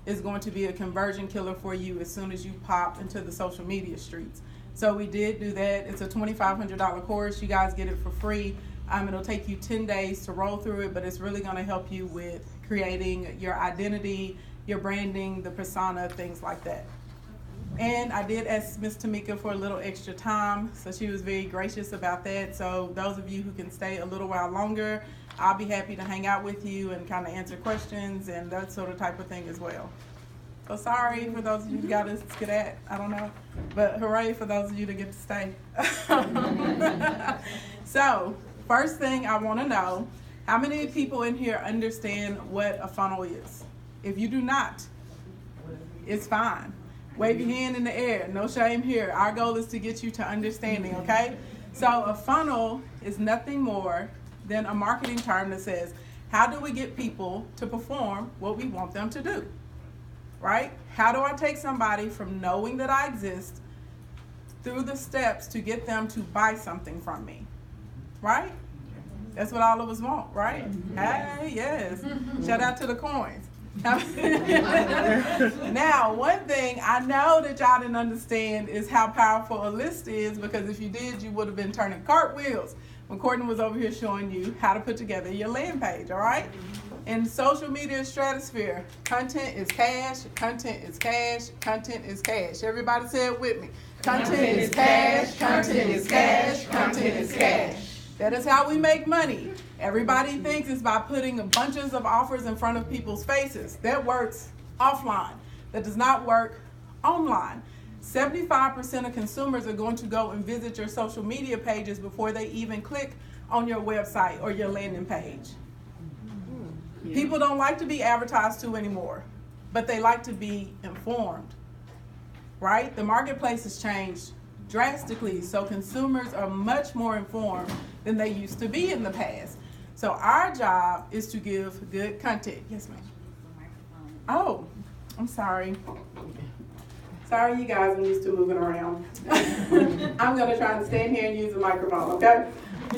is going to be a conversion killer for you as soon as you pop into the social media streets. So we did do that. It's a $2,500 course. You guys get it for free. It'll take you 10 days to roll through it, but it's really going to help you with creating your identity, your branding, the persona, things like that. And I did ask Miss Tamika for a little extra time, so she was very gracious about that. So those of you who can stay a little while longer, I'll be happy to hang out with you and kind of answer questions and that sort of type of thing as well. So sorry for those of you who got to skedat, I don't know, but hooray for those of you that get to stay. So first thing I want to know, how many people in here understand what a funnel is? If you do not, it's fine. Wave your hand in the air, no shame here. Our goal is to get you to understanding, okay? So a funnel is nothing more than a marketing term that says, how do we get people to perform what we want them to do, right? How do I take somebody from knowing that I exist through the steps to get them to buy something from me, right? That's what all of us want, right? Hey, yes. Shout out to the coins. Now, one thing I know that y'all didn't understand is how powerful a list is, because if you did, you would have been turning cartwheels when Courtney was over here showing you how to put together your land page, all right? In social media stratosphere, content is cash, content is cash, content is cash. Everybody say it with me. Content is cash, content is cash, content is cash. That is how we make money. Everybody thinks it's by putting bunches of offers in front of people's faces. That works offline. That does not work online. 75% of consumers are going to go and visit your social media pages before they even click on your website or your landing page. People don't like to be advertised to anymore, but they like to be informed, right? The marketplace has changed drastically, so consumers are much more informed than they used to be in the past. So our job is to give good content. Yes, ma'am. Oh, I'm sorry. Sorry, you guys, I'm used to moving around. I'm going to try and stand here and use the microphone, okay?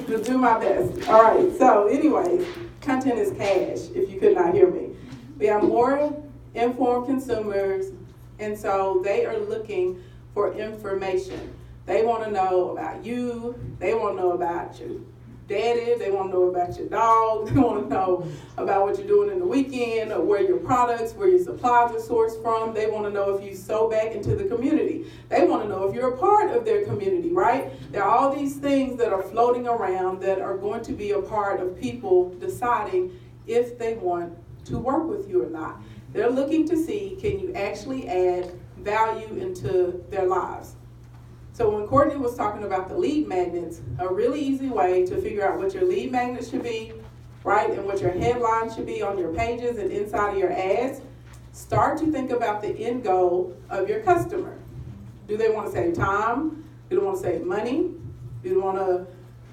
Just do my best. All right, so anyways, content is cash, if you could not hear me. We have more informed consumers, and so they are looking for information. They want to know about you. They want to know about your daddy. They want to know about your dog. They want to know about what you're doing in the weekend, or where your products, where your supplies are sourced from. They want to know if you sow back into the community. They want to know if you're a part of their community, right? There are all these things that are floating around that are going to be a part of people deciding if they want to work with you or not. They're looking to see, can you actually add value into their lives? So when Courtney was talking about the lead magnets, a really easy way to figure out what your lead magnet should be, right, and what your headline should be on your pages and inside of your ads, start to think about the end goal of your customer. Do they want to save time? Do they want to save money? Do they want to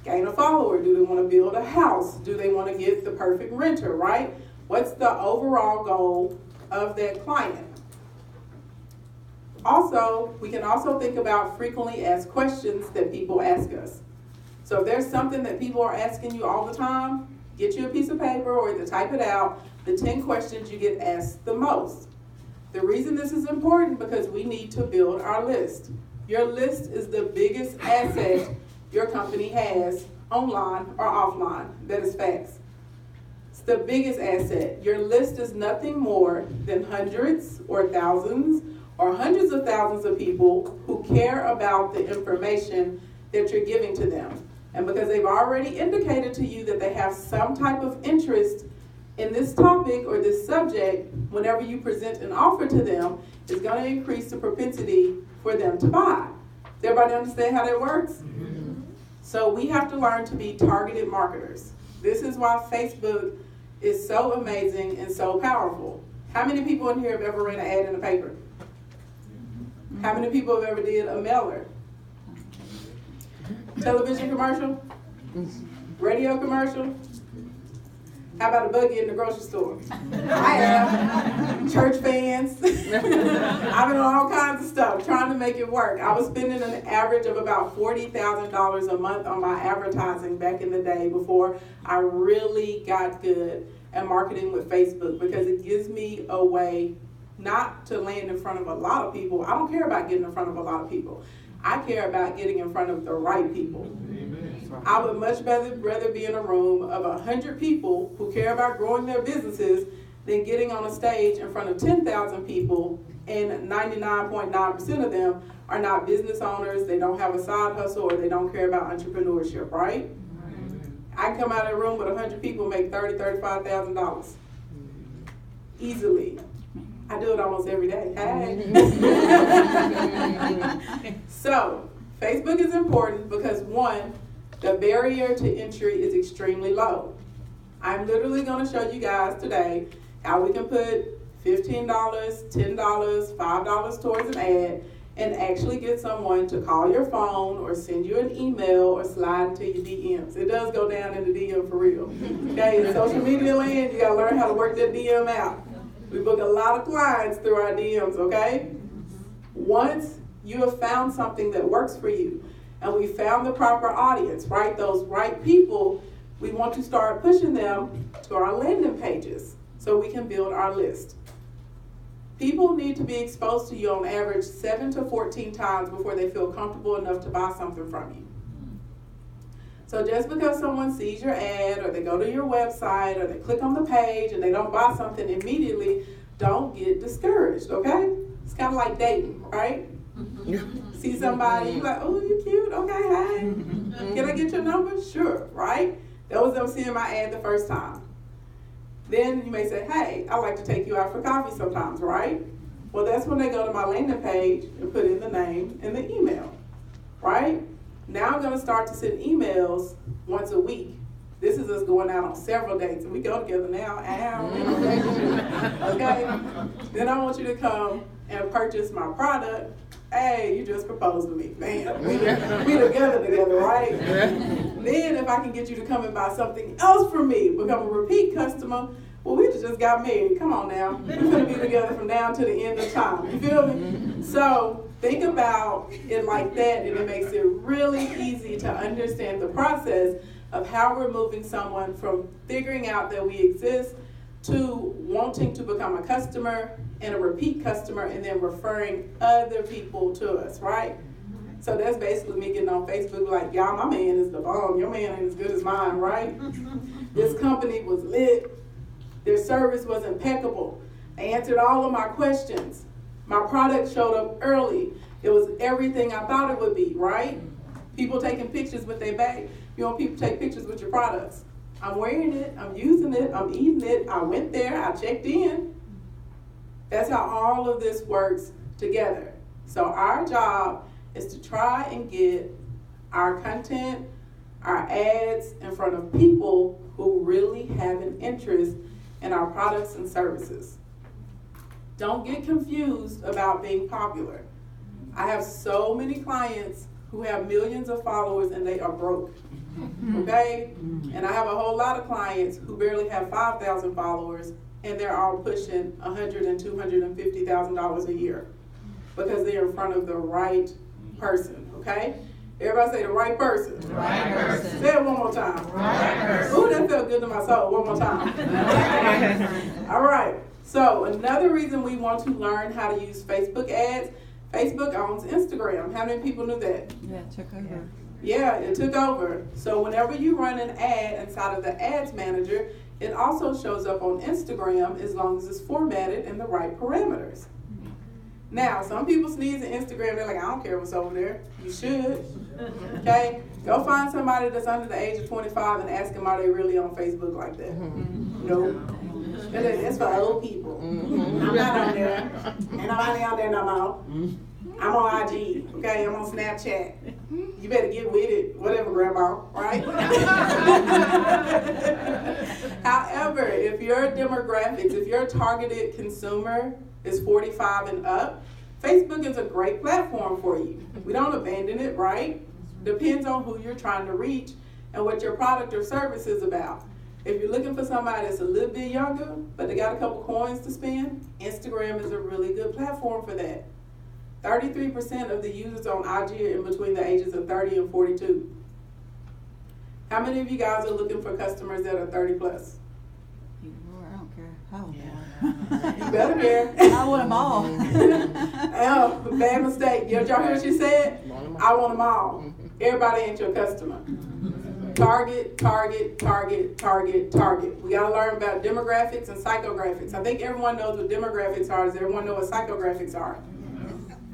gain a follower? Do they want to build a house? Do they want to get the perfect renter, right? What's the overall goal of that client? Also, we can also think about frequently asked questions that people ask us. So if there's something that people are asking you all the time, get you a piece of paper or either type it out, the 10 questions you get asked the most. The reason this is important because we need to build our list. Your list is the biggest asset your company has, online or offline. That is facts. It's the biggest asset. Your list is nothing more than hundreds or thousands or hundreds of thousands of people who care about the information that you're giving to them. And because they've already indicated to you that they have some type of interest in this topic or this subject, whenever you present an offer to them, it's going to increase the propensity for them to buy. Does everybody understand how that works? Mm-hmm. So we have to learn to be targeted marketers. This is why Facebook is so amazing and so powerful. How many people in here have ever ran an ad in the paper? How many people have ever did a mailer? Television commercial? Radio commercial? How about a buggy in the grocery store? I have. Church fans. I've been on all kinds of stuff trying to make it work. I was spending an average of about $40,000 a month on my advertising back in the day before I really got good at marketing with Facebook, because it gives me a way not to land in front of a lot of people. I don't care about getting in front of a lot of people. I care about getting in front of the right people. Amen. I would much rather be in a room of 100 people who care about growing their businesses than getting on a stage in front of 10,000 people and 99.9% of them are not business owners, they don't have a side hustle, or they don't care about entrepreneurship, right? I can come out of a room with 100 people and make $30,000, $35,000 easily. I do it almost every day. Hey. So, Facebook is important because, one, the barrier to entry is extremely low. I'm literally going to show you guys today how we can put $15, $10, $5 towards an ad and actually get someone to call your phone or send you an email or slide into your DMs. It does go down in the DM for real. Okay, in social media land, you got to learn how to work that DM out. We book a lot of clients through our DMs, okay? Once you have found something that works for you and we found the proper audience, right? Those right people, we want to start pushing them to our landing pages so we can build our list. People need to be exposed to you on average 7 to 14 times before they feel comfortable enough to buy something from you. So just because someone sees your ad or they go to your website or they click on the page and they don't buy something immediately, don't get discouraged, okay? It's kind of like dating, right? See somebody, you're like, oh, you cute, okay, hey. Can I get your number? Sure, right? That was them seeing my ad the first time. Then you may say, hey, I'd like to take you out for coffee sometimes, right? Well, that's when they go to my landing page and put in the name and the email, right? Now I'm going to start to send emails once a week. This is us going out on several dates, and we go together now. Okay? Then I want you to come and purchase my product. Hey, you just proposed to me. Man, we together, right? Then if I can get you to come and buy something else from me, become a repeat customer, well, we just got married. Come on now. We're going to be together from now to the end of time. You feel me? So think about it like that, and it makes it really easy to understand the process of how we're moving someone from figuring out that we exist to wanting to become a customer and a repeat customer and then referring other people to us, right? So that's basically me getting on Facebook like, y'all, my man is the bomb. Your man ain't as good as mine, right? This company was lit. Their service was impeccable. They answered all of my questions. My product showed up early. It was everything I thought it would be, right? People taking pictures with their bag. You want people to take pictures with your products. I'm wearing it, I'm using it, I'm eating it, I went there, I checked in. That's how all of this works together. So our job is to try and get our content, our ads in front of people who really have an interest in our products and services. Don't get confused about being popular. I have so many clients who have millions of followers and they are broke. Okay? And I have a whole lot of clients who barely have 5,000 followers and they're all pushing $100,000 and $250,000 a year because they're in front of the right person. Okay? Everybody say the right person. The right person. Say it one more time. The right person. Ooh, that felt good to my soul. One more time. All right. So another reason we want to learn how to use Facebook ads, Facebook owns Instagram. How many people knew that? Yeah, it took over. Yeah, it took over. So whenever you run an ad inside of the ads manager, it also shows up on Instagram as long as it's formatted in the right parameters. Now, some people sneeze at Instagram, they're like, I don't care what's over there. You should. Okay? Go find somebody that's under the age of 25 and ask them, are they really on Facebook like that? Nope. That's for old people. I'm not on there. Ain't nobody on there no more. I'm on IG, okay? I'm on Snapchat. You better get with it, whatever, Grandma, right? However, if your demographics, if your targeted consumer is 45 and up, Facebook is a great platform for you. We don't abandon it, right? Depends on who you're trying to reach and what your product or service is about. If you're looking for somebody that's a little bit younger, but they got a couple coins to spend, Instagram is a really good platform for that. 33% of the users on IG are in between the ages of 30 and 42. How many of you guys are looking for customers that are 30 plus? I don't care how old they are. You better care. I want them all. Oh, bad mistake. Y'all hear what she said? I want them all. Everybody ain't your customer. Target, target, target, target, target. We gotta learn about demographics and psychographics. I think everyone knows what demographics are. Does everyone know what psychographics are?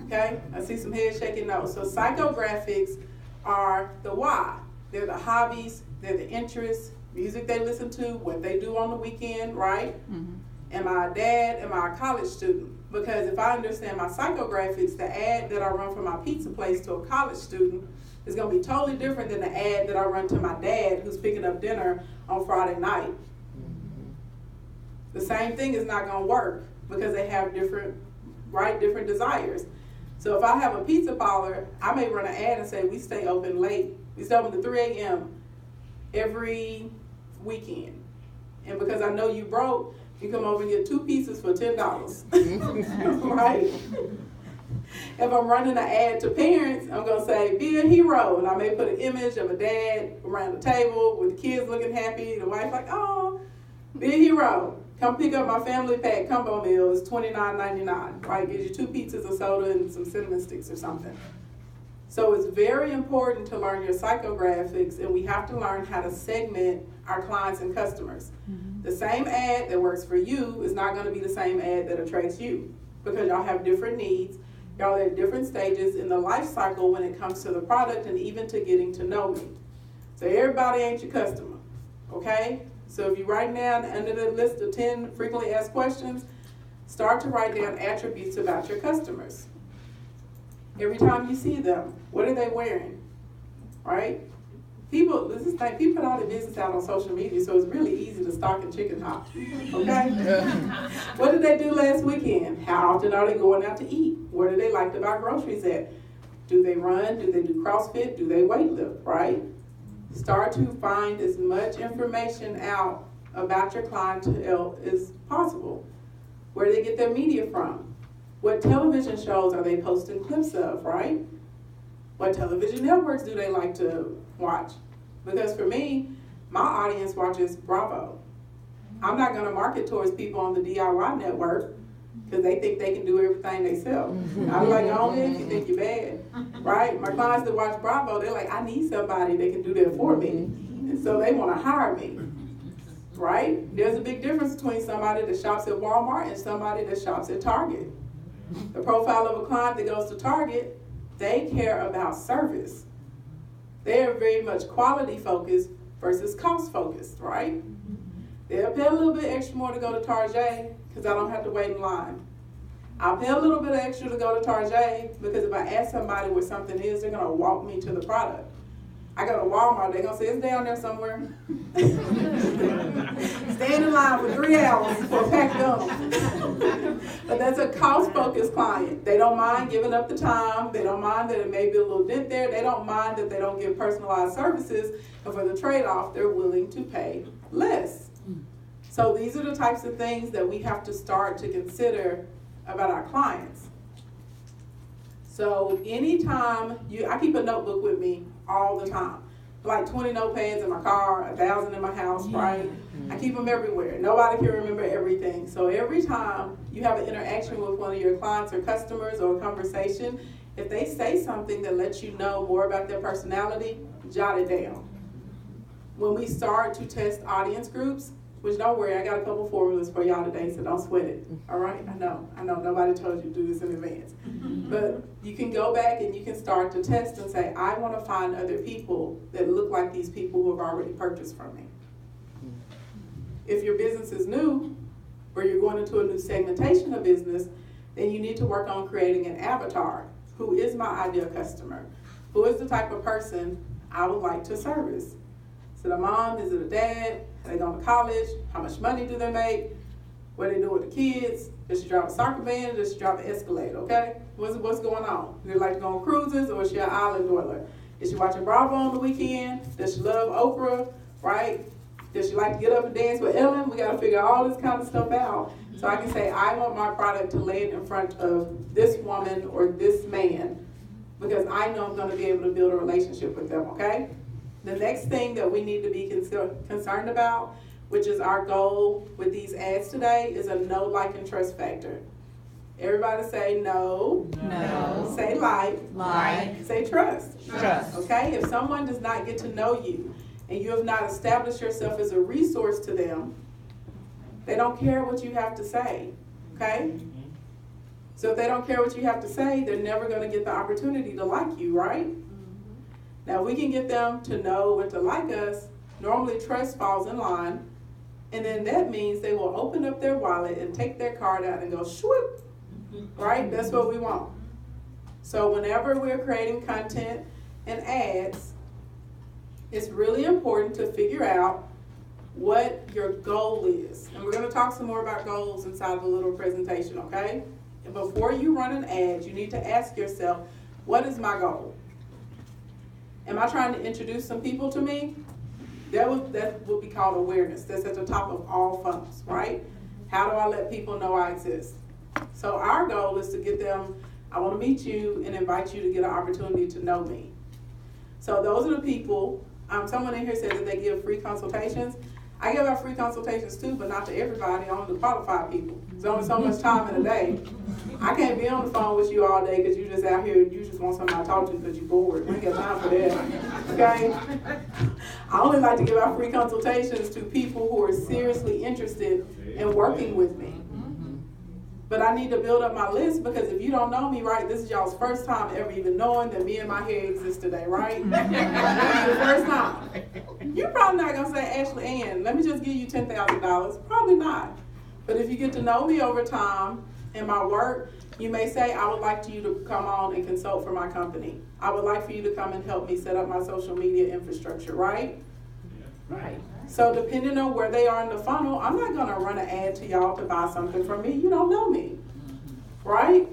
Okay, I see some heads shaking no. So psychographics are the why. They're the hobbies, they're the interests, music they listen to, what they do on the weekend, right? Mm-hmm. Am I a dad? Am I a college student? Because if I understand my psychographics, the ad that I run from my pizza place to a college student is going to be totally different than the ad that I run to my dad who's picking up dinner on Friday night. Mm-hmm. The same thing is not going to work because they have different desires. So if I have a pizza parlor, I may run an ad and say, we stay open late. We stay open to 3 a.m. every weekend. And because I know you broke, you come over and get 2 pizzas for $10. Right? If I'm running an ad to parents, I'm going to say, be a hero. And I may put an image of a dad around the table with the kids looking happy. The wife like, oh, be a hero. Come pick up my family pack combo meal. It's $29.99. Right? Gives you 2 pizzas, a soda, and some cinnamon sticks or something. So it's very important to learn your psychographics, and we have to learn how to segment our clients and customers. Mm-hmm. The same ad that works for you is not going to be the same ad that attracts you because y'all have different needs. Y'all are at different stages in the life cycle when it comes to the product and even to getting to know me. So everybody ain't your customer, okay? So if you write down under the list of 10 frequently asked questions, start to write down attributes about your customers. Every time you see them, what are they wearing, right? People put all their business out on social media, so it's really easy to stalk and chicken hop, okay? What did they do last weekend? How often are they going out to eat? Where do they like to buy groceries at? Do they run? Do they do CrossFit? Do they weightlift, right? Start to find as much information out about your clientele as possible. Where do they get their media from? What television shows are they posting clips of, right? What television networks do they like to watch? Because for me, my audience watches Bravo. I'm not going to market towards people on the DIY network because they think they can do everything themselves. I'm like, only if you think you're bad, right? My clients that watch Bravo, they're like, I need somebody that can do that for me. And so they want to hire me, right? There's a big difference between somebody that shops at Walmart and somebody that shops at Target. The profile of a client that goes to Target, they care about service. They're very much quality focused versus cost focused, right? They'll pay a little bit extra more to go to Target because I don't have to wait in line. I'll pay a little bit extra to go to Target because if I ask somebody where something is, they're going to walk me to the product. I go to Walmart, they're going to say it's down there somewhere. Stand in line for 3 hours for a pack of gum. But that's a cost-focused client. They don't mind giving up the time. They don't mind that it may be a little dent there. They don't mind that they don't get personalized services. And for the trade-off, they're willing to pay less. So these are the types of things that we have to start to consider about our clients. So anytime I keep a notebook with me all the time. Like 20 notepads in my car, 1,000 in my house, right? I keep them everywhere. Nobody can remember everything. So every time you have an interaction with one of your clients or customers or a conversation, if they say something that lets you know more about their personality, jot it down. When we start to test audience groups, which don't worry, I got a couple formulas for y'all today, so don't sweat it. All right? I know. Nobody told you to do this in advance. But you can go back and you can start to test and say, I want to find other people that look like these people who have already purchased from me. If your business is new, or you're going into a new segmentation of business, then you need to work on creating an avatar. Who is my ideal customer? Who is the type of person I would like to service? Is it a mom? Is it a dad? Are they going to college? How much money do they make? What do they do with the kids? Does she drive a soccer van? Does she drive an Escalade? Okay? What's going on? Do they like to go on cruises, or is she an island dweller? Is she watching Bravo on the weekend? Does she love Oprah? Right? Does she like to get up and dance with Ellen? We got to figure all this kind of stuff out. So I can say, I want my product to land in front of this woman or this man because I know I'm going to be able to build a relationship with them, okay? The next thing that we need to be concerned about which is our goal with these ads today, is a know, like, and trust factor. Everybody say no. No. Say like. Like. Say trust. Trust. Okay? If someone does not get to know you and you have not established yourself as a resource to them, they don't care what you have to say. Okay? So if they don't care what you have to say, they're never going to get the opportunity to like you, right? Now, we can get them to know and to like us. Normally, trust falls in line. And then that means they will open up their wallet and take their card out and go, swoop. Right? That's what we want. So whenever we're creating content and ads, it's really important to figure out what your goal is. And we're going to talk some more about goals inside the little presentation, okay? And before you run an ad, you need to ask yourself, what is my goal? Am I trying to introduce some people to me? That would be called awareness. That's at the top of all funnels, right? How do I let people know I exist? So our goal is to get them, I want to meet you and invite you to get an opportunity to know me. So those are the people, someone in here said that they give free consultations. I give out free consultations too, but not to everybody, only to qualified people. There's only so much time in a day. I can't be on the phone with you all day because you just out here, you just want somebody to talk to because you're bored. We ain't got time for that, okay? I only like to give out free consultations to people who are seriously interested in working with me. But I need to build up my list because if you don't know me, right, this is y'all's first time ever even knowing that me and my hair exist today, right? This is your first time. You're probably not going to say, Ashley Ann, let me just give you $10,000. Probably not. But if you get to know me over time and my work, you may say, I would like you to come on and consult for my company. I would like for you to come and help me set up my social media infrastructure, right? Right. So depending on where they are in the funnel, I'm not going to run an ad to y'all to buy something from me. You don't know me, right?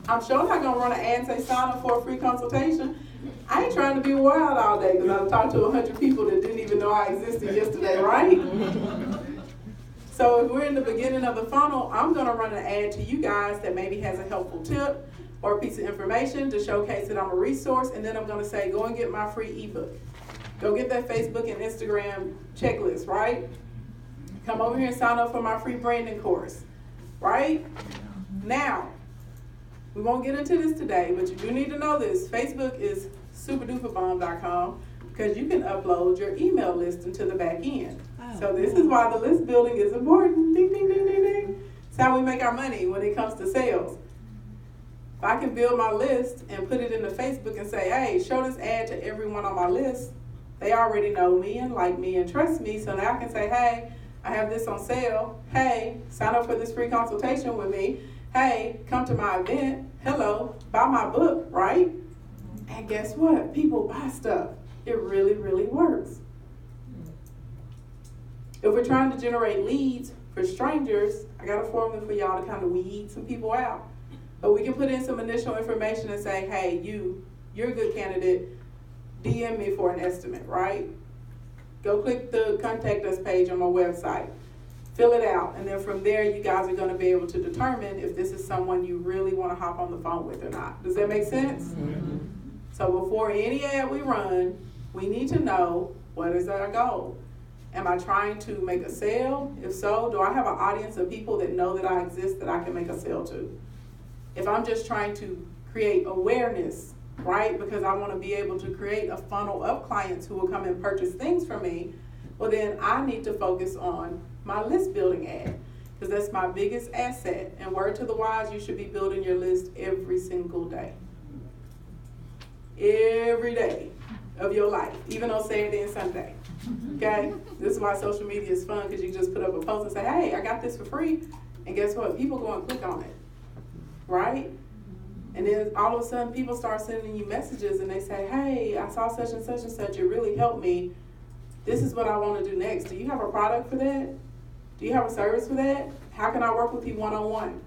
I'm sure not going to run an ad and say sign up for a free consultation. I ain't trying to be wild all day because I've talked to 100 people that didn't even know I existed yesterday, right? So if we're in the beginning of the funnel, I'm going to run an ad to you guys that maybe has a helpful tip or a piece of information to showcase that I'm a resource, and then I'm going to say, go and get my free ebook. Go get that Facebook and Instagram checklist, right? Come over here and sign up for my free branding course, right? Now, we won't get into this today, but you do need to know this. Facebook is superduperbomb.com because you can upload your email list into the back end. Oh. So this is why the list building is important. Ding, ding, ding, ding, ding. It's how we make our money when it comes to sales. If I can build my list and put it into Facebook and say, hey, show this ad to everyone on my list, they already know me and like me and trust me. So now I can say, hey, I have this on sale. Hey, sign up for this free consultation with me. Hey, come to my event. Hello, buy my book, right? And guess what? People buy stuff. It really, really works. If we're trying to generate leads for strangers, I got a formula for y'all to kind of weed some people out. But we can put in some initial information and say, hey, you're a good candidate. DM me for an estimate, right? Go click the contact us page on my website. Fill it out. And then from there, you guys are going to be able to determine if this is someone you really want to hop on the phone with or not. Does that make sense? Mm-hmm. So before any ad we run, we need to know what is our goal. Am I trying to make a sale? If so, do I have an audience of people that know that I exist that I can make a sale to? If I'm just trying to create awareness, right, because I want to be able to create a funnel of clients who will come and purchase things from me, well then I need to focus on my list building ad because that's my biggest asset. And word to the wise, you should be building your list every single day. Every day of your life, even on Saturday and Sunday. Okay? This is why social media is fun because you just put up a post and say, hey, I got this for free. And guess what? People go and click on it. Right? And then all of a sudden people start sending you messages and they say, hey, I saw such and such, it really helped me. This is what I want to do next. Do you have a product for that? Do you have a service for that? How can I work with you one-on-one?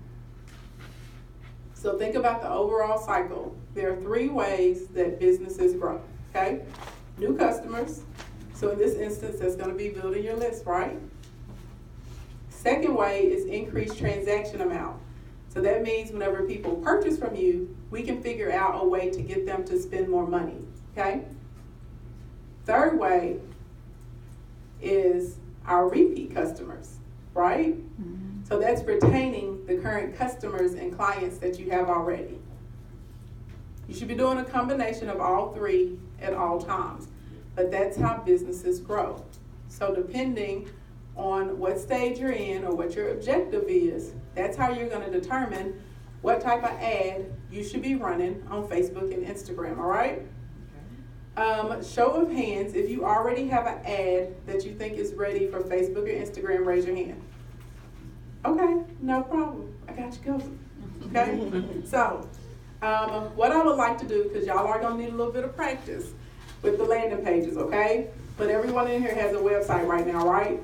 So think about the overall cycle. There are 3 ways that businesses grow, okay? New customers. So in this instance, that's going to be building your list, right? Second way is increased transaction amount. So that means whenever people purchase from you, we can figure out a way to get them to spend more money, okay? Third way is our repeat customers, right? So that's retaining the current customers and clients that you have already. You should be doing a combination of all three at all times, but that's how businesses grow. So depending on what stage you're in or what your objective is, that's how you're going to determine what type of ad you should be running on Facebook and Instagram, all right? Show of hands, if you already have an ad that you think is ready for Facebook or Instagram, raise your hand. Okay, no problem. I got you covered. Okay? So, what I would like to do, because y'all are going to need a little bit of practice with the landing pages, okay? But everyone in here has a website right now, right?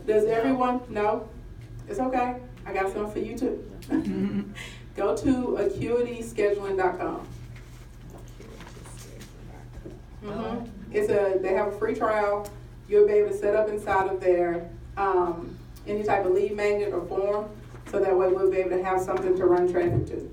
Does everyone know? It's okay. I got some for you too. Go to acuityscheduling.com. They have a free trial. You'll be able to set up inside of there any type of lead magnet or form, so that way we'll be able to have something to run traffic to.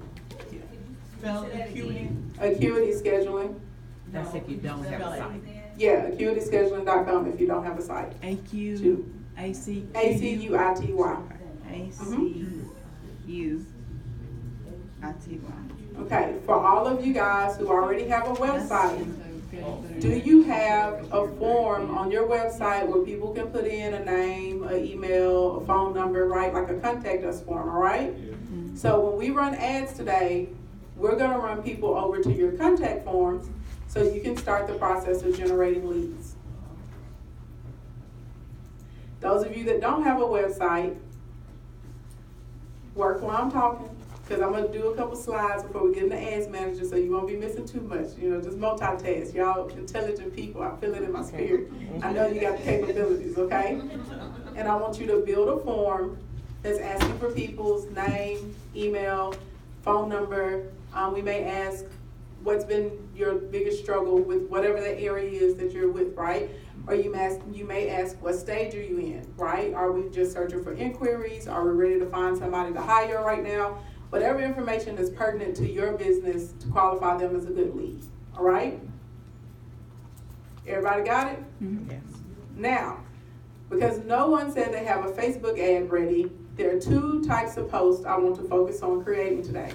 Spell Acuity. Acuity Scheduling. That's if you don't have a site. Yeah, acuityscheduling.com if you don't have a site. A-Q, A-C, A-C-U-I-T-Y. A-C-U-I-T-Y. Okay, for all of you guys who already have a website, do you have a form on your website where people can put in a name, an email, a phone number, right? Like a contact us form, all right? So when we run ads today, we're gonna run people over to your contact forms so you can start the process of generating leads. Those of you that don't have a website, work while I'm talking, because I'm going to do a couple slides before we get into Ads Manager, so you won't be missing too much. You know, just multitask. Y'all intelligent people, I feel it in my spirit. I know you got the capabilities, okay? And I want you to build a form that's asking for people's name, email, phone number. We may ask what's been your biggest struggle with whatever the area is that you're with, right? Or you may ask, what stage are you in, right? Are we just searching for inquiries? Are we ready to find somebody to hire right now? Whatever information is pertinent to your business to qualify them as a good lead, all right? Everybody got it? Yes. Now, because no one said they have a Facebook ad ready, there are two types of posts I want to focus on creating today.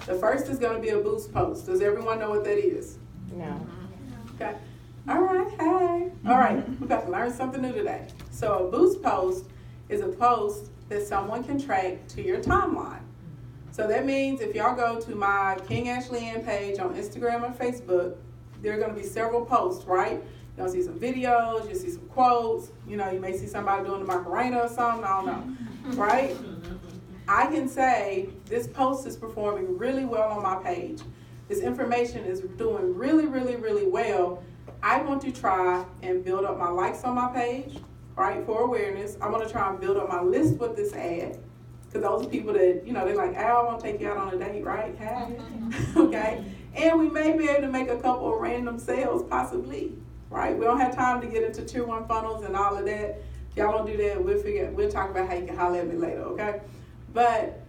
The first is going to be a boost post. Does everyone know what that is? No. Okay. All right, hey. All right, we're about to learn something new today. So a boost post is a post that someone can track to your timeline. So that means if y'all go to my King Ashley Ann page on Instagram or Facebook, there are going to be several posts, right? You'll see some videos, you'll see some quotes, you know, you may see somebody doing the Macarena or something, I don't know, right? I can say this post is performing really well on my page. This information is doing really, really, really well. I want to try and build up my likes on my page, right, for awareness. I want to try and build up my list with this ad. Because those are people that, you know, they're like, I want to take you out on a date, right? Hey. Okay? And we may be able to make a couple of random sales, possibly, right? We don't have time to get into tier 1 funnels and all of that. If y'all don't do that, we'll talk about how you can holler at me later, okay? But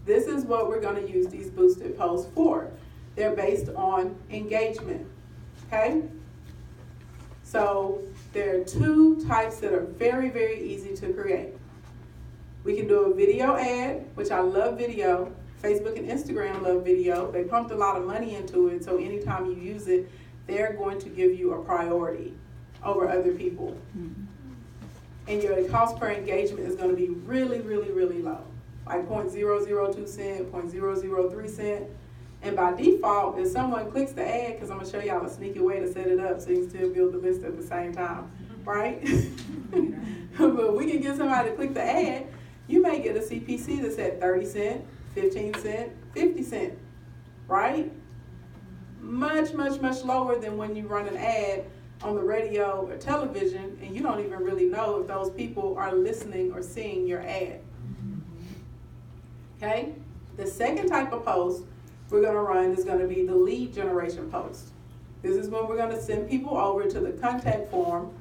this is what we're going to use these boosted posts for. They're based on engagement, okay? So there are two types that are very, very easy to create. We can do a video ad, which I love video. Facebook and Instagram love video. They pumped a lot of money into it, so anytime you use it, they're going to give you a priority over other people. And your cost per engagement is going to be really, really, really low, like 0.002 cent, 0.003 cent. And by default, if someone clicks the ad, because I'm going to show y'all a sneaky way to set it up so you can still build the list at the same time, right? But we can get somebody to click the ad. You may get a CPC that's at 30 cents, 15 cents, 50 cents, right? Much, much, much lower than when you run an ad on the radio or television and you don't even really know if those people are listening or seeing your ad. Okay? The second type of post we're going to run is going to be the lead generation post. This is when we're going to send people over to the contact form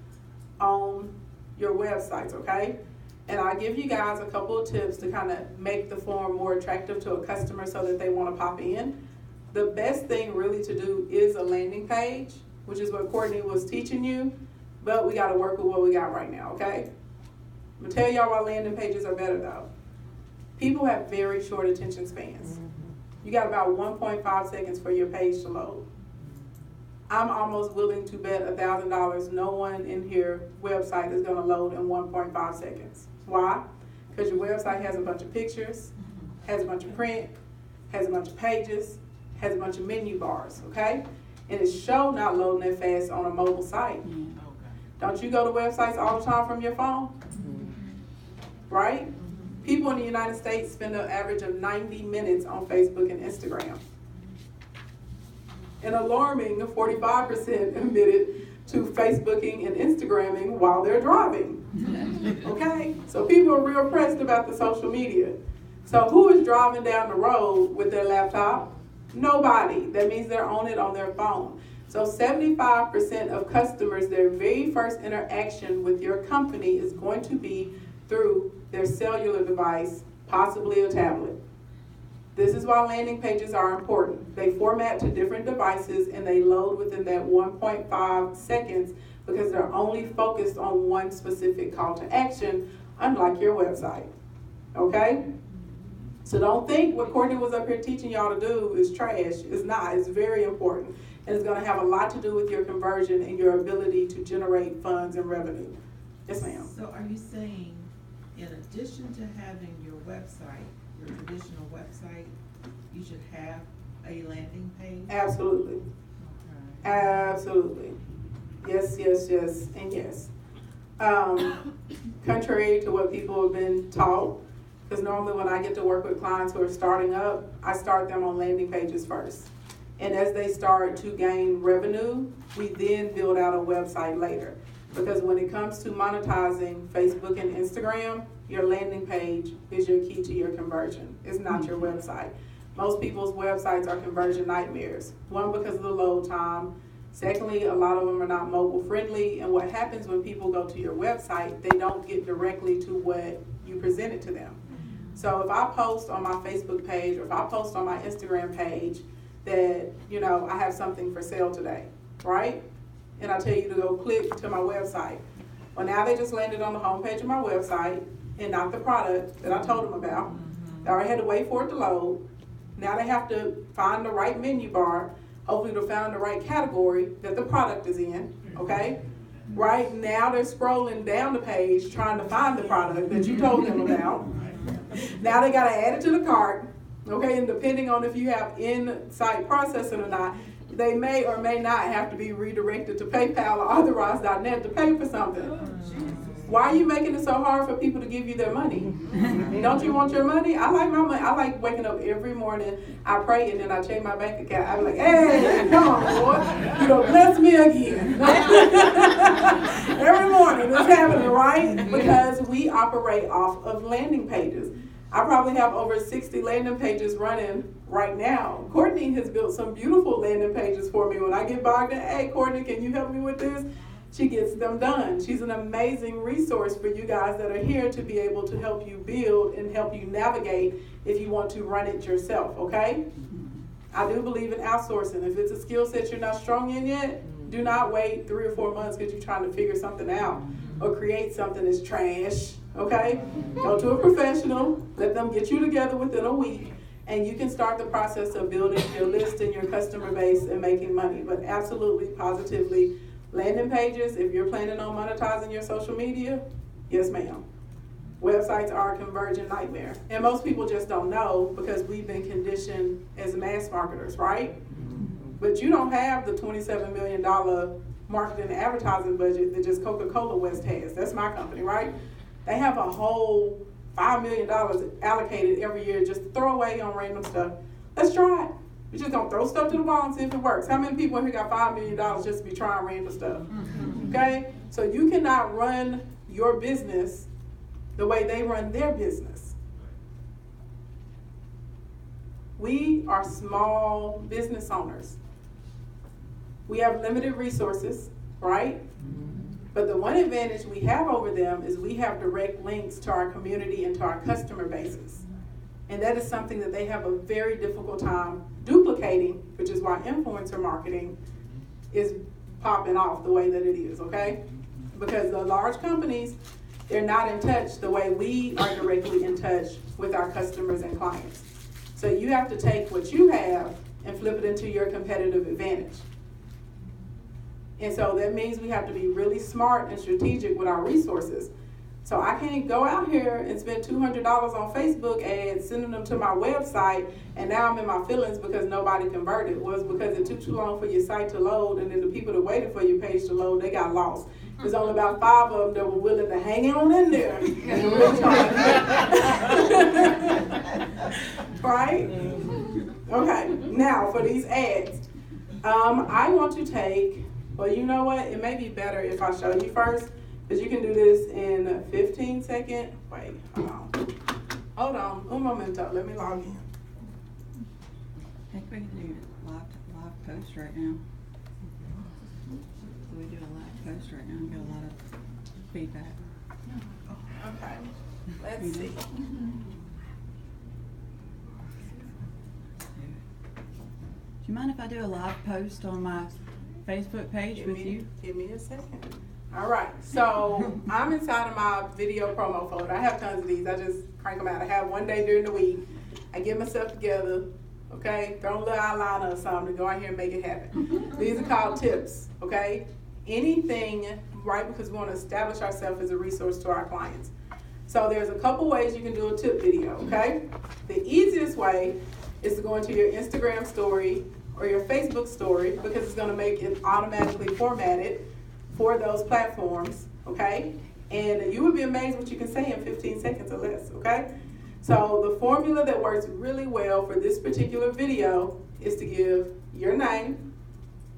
on your websites, okay? And I'll give you guys a couple of tips to kind of make the form more attractive to a customer so that they want to pop in. The best thing really to do is a landing page, which is what Courtney was teaching you. but we gotta work with what we got right now, okay? I'm gonna tell y'all why landing pages are better though. People have very short attention spans. You got about 1.5 seconds for your page to load. I'm almost willing to bet $1,000 no one in here website is gonna load in 1.5 seconds. Why? Because your website has a bunch of pictures, has a bunch of print, has a bunch of pages, has a bunch of menu bars, okay? And it's sure not loading that fast on a mobile site. Don't you go to websites all the time from your phone? Right? People in the United States spend an average of 90 minutes on Facebook and Instagram. An alarming 45% admitted to Facebooking and Instagramming while they're driving. Okay? So people are real pressed about the social media. So who is driving down the road with their laptop? Nobody. That means they're on it on their phone. So 75% of customers, their very first interaction with your company is going to be through their cellular device, possibly a tablet. This is why landing pages are important. They format to different devices and they load within that 1.5 seconds because they're only focused on one specific call to action, unlike your website. Okay? So don't think what Courtney was up here teaching y'all to do is trash. It's not. It's very important. And it's going to have a lot to do with your conversion and your ability to generate funds and revenue. Yes, ma'am. So are you saying, in addition to having your website, your traditional website, you should have a landing page? Absolutely. Okay. Absolutely. Yes, yes, yes, and yes. Contrary to what people have been taught, because normally when I get to work with clients who are starting up, I start them on landing pages first. And as they start to gain revenue, we then build out a website later. Because when it comes to monetizing Facebook and Instagram, your landing page is your key to your conversion. It's not your website. Most people's websites are conversion nightmares. One, because of the load time. Secondly, a lot of them are not mobile friendly. And what happens when people go to your website, they don't get directly to what you presented to them. So if I post on my Facebook page or if I post on my Instagram page that, I have something for sale today, right? And I tell you to go click to my website. Well, now they just landed on the homepage of my website and not the product that I told them about. They already had to wait for it to load. Now they have to find the right menu bar. Hopefully they'll find the right category that the product is in, okay? Right now they're scrolling down the page trying to find the product that you told them about. Now they gotta add it to the cart, okay? And depending on if you have in-site processing or not, they may or may not have to be redirected to PayPal or Authorize.net to pay for something. Why are you making it so hard for people to give you their money? Don't you want your money? I like my money. I like waking up every morning. I pray and then I check my bank account. I'm like, hey, come on, Lord. You don't bless me again. Every morning it's happening, right? Because we operate off of landing pages. I probably have over 60 landing pages running right now. Courtney has built some beautiful landing pages for me. When I get bogged in, hey, Courtney, can you help me with this? She gets them done. She's an amazing resource for you guys that are here to be able to help you build and help you navigate if you want to run it yourself, okay? I do believe in outsourcing. If it's a skill set you're not strong in yet, do not wait 3 or 4 months because you're trying to figure something out or create something that's trash, okay? Go to a professional, let them get you together within a week, and you can start the process of building your list and your customer base and making money. But absolutely, positively, landing pages, if you're planning on monetizing your social media, yes ma'am. Websites are a conversion nightmare. And most people just don't know because we've been conditioned as mass marketers, right? But you don't have the $27 million marketing and advertising budget that just Coca-Cola West has. That's my company, right? They have a whole $5 million allocated every year just to throw away on random stuff. Let's try it. We're just gonna throw stuff to the wall and see if it works. How many people here got $5 million just to be trying random stuff? Okay? So you cannot run your business the way they run their business. We are small business owners. We have limited resources, right? But the one advantage we have over them is we have direct links to our community and to our customer bases. And that is something that they have a very difficult time duplicating, which is why influencer marketing is popping off the way that it is, okay? because the large companies, they're not in touch the way we are directly in touch with our customers and clients. So you have to take what you have and flip it into your competitive advantage. And so that means we have to be really smart and strategic with our resources. So I can't go out here and spend $200 on Facebook ads, sending them to my website, and now I'm in my feelings because nobody converted. It was because it took too long for your site to load, and then the people that waited for your page to load, they got lost. There's only about 5 of them that were willing to hang on in there. Right? Okay, now for these ads, I want to take, well, you know what? It may be better if I show you first, because you can do this in a 15-second. Wait, hold on. Un momento. Let me log in. I think we can do live post right now. We do a live post right now and get a lot of feedback. Okay, let's see. Do you mind if I do a live post on my Facebook page with you? Give me a second. All right, so I'm inside of my video promo folder. I have tons of these. I just crank them out. I have one day during the week. I get myself together, okay? Throw a little eyeliner or something to go out here and make it happen. These are called tips, okay? Anything, right, because we want to establish ourselves as a resource to our clients. So there's a couple ways you can do a tip video, okay? The easiest way is to go into your Instagram story or your Facebook story, because it's going to make it automatically formatted for those platforms, okay? And you would be amazed what you can say in 15 seconds or less, okay? So the formula that works really well for this particular video is to give your name,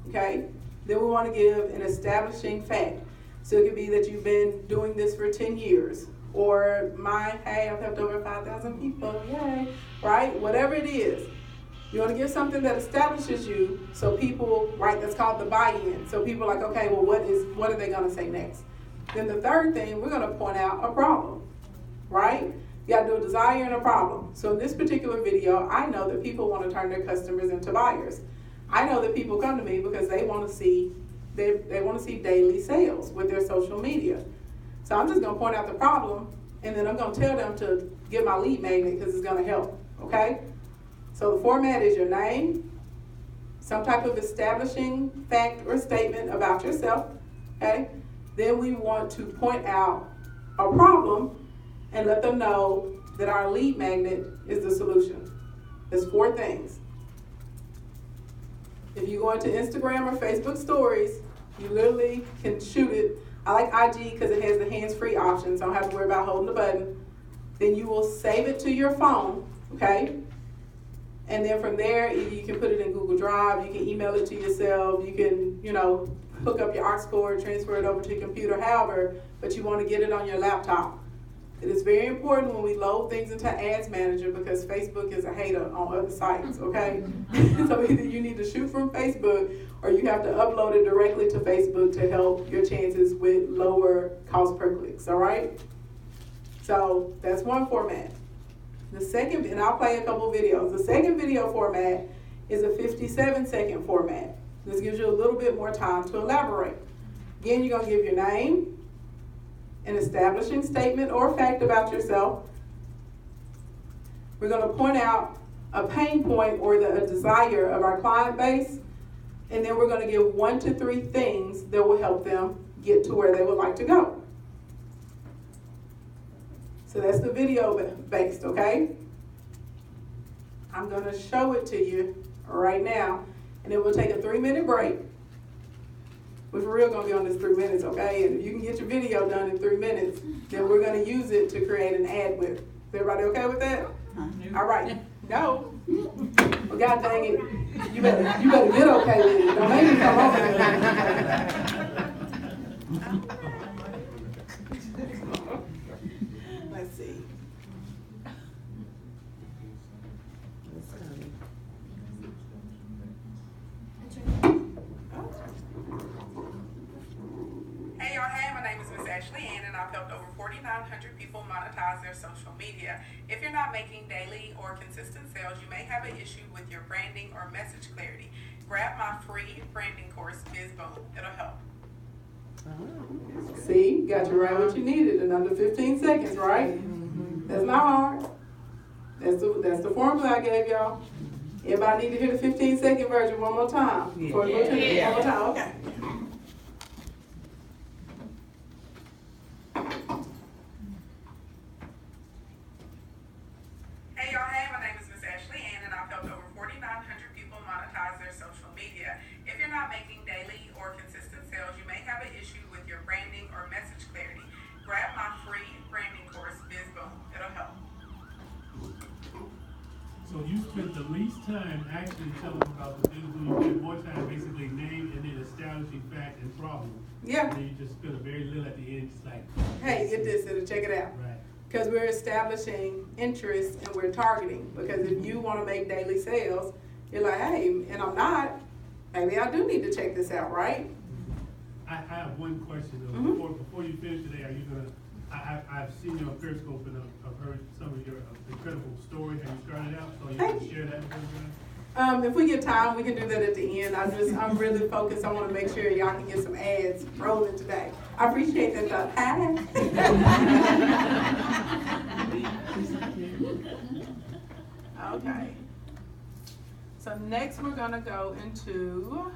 okay? Then we want to give an establishing fact. So it could be that you've been doing this for 10 years, or hey, I've helped over 5,000 people, yay, right? Whatever it is. You want to give something that establishes you, so people, right, that's called the buy-in. So people are like, okay, well, what are they going to say next? Then the third thing, we're going to point out a problem, right? You got to do a desire and a problem. So in this particular video, I know that people want to turn their customers into buyers. I know that people come to me because they want to see daily sales with their social media. So I'm just going to point out the problem, and then I'm going to tell them to get my lead magnet because it's going to help, okay? So the format is your name, some type of establishing fact or statement about yourself, okay? Then we want to point out a problem and let them know that our lead magnet is the solution. There's 4 things. If you go into Instagram or Facebook stories, you literally can shoot it. I like IG because it has the hands-free option, so I don't have to worry about holding the button. Then you will save it to your phone, okay? And then from there, you can put it in Google Drive, you can email it to yourself, you can, hook up your aux cord, transfer it over to your computer, however, but you want to get it on your laptop. It is very important when we load things into Ads Manager because Facebook is a hater on other sites, okay? So either you need to shoot from Facebook or you have to upload it directly to Facebook to help your chances with lower cost per clicks, all right? So that's one format. The second, and I'll play a couple videos. The second video format is a 57-second format. This gives you a little bit more time to elaborate. Again, you're going to give your name, an establishing statement or fact about yourself. We're going to point out a pain point or a desire of our client base, and then we're going to give 1 to 3 things that will help them get to where they would like to go. So that's the video based, okay? I'm going to show it to you right now, and then we'll take a 3-minute break. We're for real going to be on this 3 minutes, okay? And if you can get your video done in 3 minutes, then we're going to use it to create an ad with. Is everybody okay with that? All right, go. Well, God dang it, you better get okay with it. Don't make me come over there. Let's see. Hey y'all, hey, my name is Miss Ashley Ann, and I've helped over 4,900 people monetize their social media. If you're not making daily or consistent sales, you may have an issue with your branding or message clarity. Grab my free branding course, BizBoom. It'll help. See, got you right what you needed in under 15 seconds, right? That's not hard. That's the formula I gave y'all. Everybody need to hear the 15-second version one more time. Before we go to the one more time, okay. Hey y'all, hey, my name is Miss Ashley Ann, and I've helped over 4,900 people monetize their social media. If you're not making daily or consistent sales, you may have an issue with your branding or message clarity. Grab my free branding course, BizBoom. It'll help. So you spent the least time actually telling about the business. You spent more time basically name and then establishing fact and problem. Yeah. And then you just spent a very little at the end, just like. Hey, get this, it'll check it out. Right. Because we're establishing interest and we're targeting. Because if you want to make daily sales, you're like, hey, and I'm not, maybe I do need to check this out, right? I have one question though. Mhm. Before you finish today, are you gonna? I've seen you on Periscope and I've heard some of your incredible stories. Have you started out? So you Thank can you. share that with everybody. If we get time, we can do that at the end. I'm really focused. I want to make sure y'all can get some ads rolling today. I appreciate that thought. Okay. So next we're gonna go into